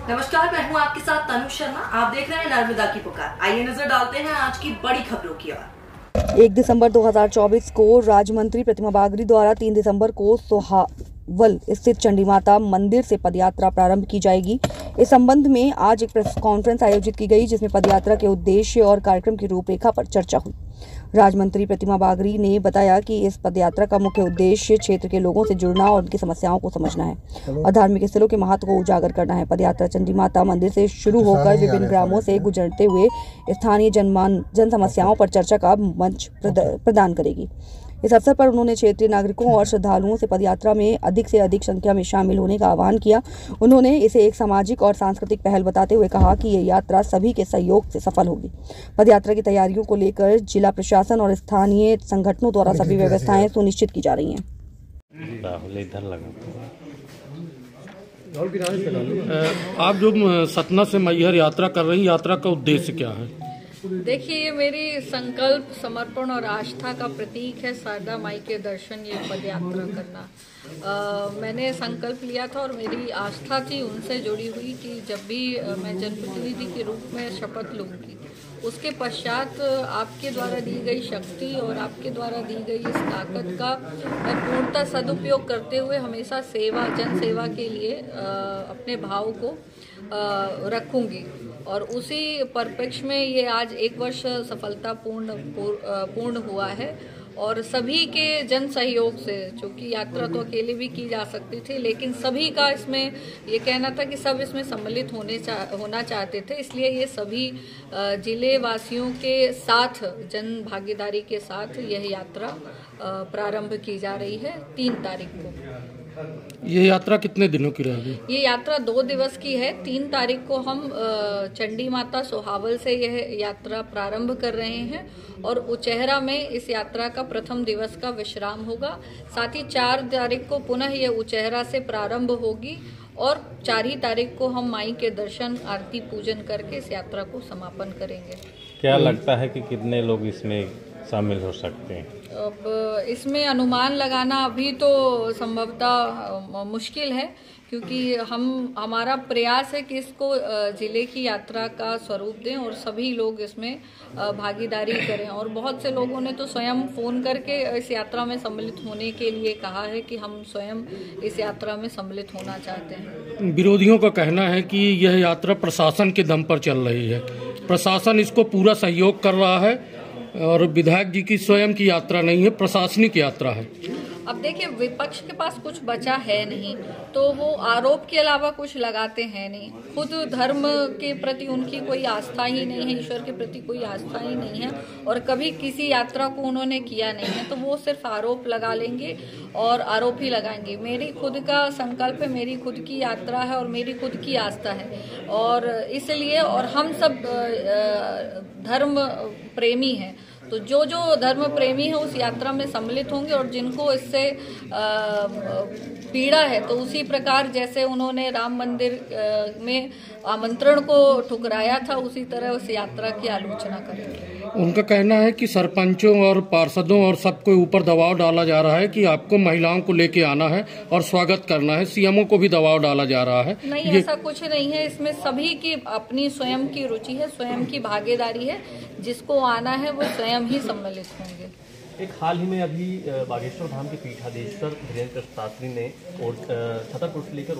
नमस्कार, मैं हूं आपके साथ तनु शर्मा। आप देख रहे हैं नर्मदा की पुकार। आइए नजर डालते हैं आज की बड़ी खबरों की ओर। 1 दिसंबर 2024 को राज्य मंत्री प्रतिमा बागरी द्वारा 3 दिसंबर को सोहावल स्थित चंडी माता मंदिर से पदयात्रा प्रारंभ की जाएगी। इस संबंध में आज एक प्रेस कॉन्फ्रेंस आयोजित की गई, जिसमें पदयात्रा के उद्देश्य और कार्यक्रम की रूपरेखा पर चर्चा हुई। राज्य मंत्री प्रतिमा बागरी ने बताया कि इस पदयात्रा का मुख्य उद्देश्य क्षेत्र के लोगों से जुड़ना और उनकी समस्याओं को समझना है और धार्मिक स्थलों के महत्व को उजागर करना है। पदयात्रा चंडी माता मंदिर से शुरू होकर विभिन्न ग्रामों से गुजरते हुए स्थानीय जन समस्याओं पर चर्चा का मंच प्रदान करेगी। इस अवसर पर उन्होंने क्षेत्रीय नागरिकों और श्रद्धालुओं से पदयात्रा में अधिक से अधिक संख्या में शामिल होने का आह्वान किया। उन्होंने इसे एक सामाजिक और सांस्कृतिक पहल बताते हुए कहा कि ये यात्रा सभी के सहयोग से सफल होगी। पदयात्रा की तैयारियों को लेकर जिला प्रशासन और स्थानीय संगठनों द्वारा सभी व्यवस्थाएं सुनिश्चित की जा रही हैं। आप जो सतना से मैहर यात्रा कर रही हैं, यात्रा का उद्देश्य क्या है? देखिए, ये मेरी संकल्प, समर्पण और आस्था का प्रतीक है। शारदा माई के दर्शन, ये पदयात्रा करना मैंने संकल्प लिया था और मेरी आस्था थी उनसे जुड़ी हुई कि जब भी मैं जनप्रतिनिधि के रूप में शपथ लूँगी, उसके पश्चात आपके द्वारा दी गई शक्ति और आपके द्वारा दी गई इस ताकत का मैं पूर्णतः सदुपयोग करते हुए हमेशा सेवा, जन सेवा के लिए अपने भाव को रखूंगी। और उसी परिप्रेक्ष्य में ये आज 1 वर्ष पूर्ण हुआ है और सभी के जन सहयोग से, चूँकि यात्रा तो अकेले भी की जा सकती थी, लेकिन सभी का इसमें ये कहना था कि सब इसमें सम्मिलित होना चाहते थे। इसलिए ये सभी जिले वासियों के साथ, जन भागीदारी के साथ यह यात्रा प्रारंभ की जा रही है 3 तारीख को। ये यात्रा कितने दिनों की रहेगी? ये यात्रा 2 दिवस की है। 3 तारीख को हम चंडी माता सोहावल से यह यात्रा प्रारंभ कर रहे हैं और उचेहरा में इस यात्रा का प्रथम दिवस का विश्राम होगा। साथ ही 4 तारीख को पुनः यह उचेहरा से प्रारंभ होगी और 4 ही तारीख को हम माई के दर्शन, आरती, पूजन करके इस यात्रा को समापन करेंगे। क्या लगता है कि कितने लोग इसमें शामिल हो सकते हैं? अब इसमें अनुमान लगाना अभी तो संभवतः मुश्किल है, क्योंकि हमारा प्रयास है कि इसको जिले की यात्रा का स्वरूप दें और सभी लोग इसमें भागीदारी करें। और बहुत से लोगों ने तो स्वयं फ़ोन करके इस यात्रा में सम्मिलित होने के लिए कहा है कि हम स्वयं इस यात्रा में सम्मिलित होना चाहते हैं। विरोधियों का कहना है कि यह यात्रा प्रशासन के दम पर चल रही है, प्रशासन इसको पूरा सहयोग कर रहा है और विधायक जी की स्वयं की यात्रा नहीं है, प्रशासनिक यात्रा है। अब देखिए, विपक्ष के पास कुछ बचा है नहीं, तो वो आरोप के अलावा कुछ लगाते हैं नहीं। खुद धर्म के प्रति उनकी कोई आस्था ही नहीं है, ईश्वर के प्रति कोई आस्था ही नहीं है और कभी किसी यात्रा को उन्होंने किया नहीं है, तो वो सिर्फ आरोप लगा लेंगे और आरोप ही लगाएंगे। मेरी खुद का संकल्प है, मेरी खुद की यात्रा है और मेरी खुद की आस्था है और इसलिए, और हम सब धर्म प्रेमी हैं, तो जो धर्म प्रेमी है उस यात्रा में सम्मिलित होंगे और जिनको इससे पीड़ा है, तो उसी प्रकार जैसे उन्होंने राम मंदिर में आमंत्रण को ठुकराया था, उसी तरह उस यात्रा की आलोचना करेंगे। उनका कहना है कि सरपंचों और पार्षदों और सबके ऊपर दबाव डाला जा रहा है कि आपको महिलाओं को लेके आना है और स्वागत करना है। सीएमओ को भी दबाव डाला जा रहा है। नहीं, ऐसा कुछ नहीं है। इसमें सभी की अपनी स्वयं की रुचि है, स्वयं की भागीदारी है। जिसको आना है वो स्वयं ही सम्मिलित होंगे। एक हाल ही में अभी बागेश्वर धाम के पीठाधीश्वर धीरेन्द्र शास्त्री ने छतरपुर से लेकर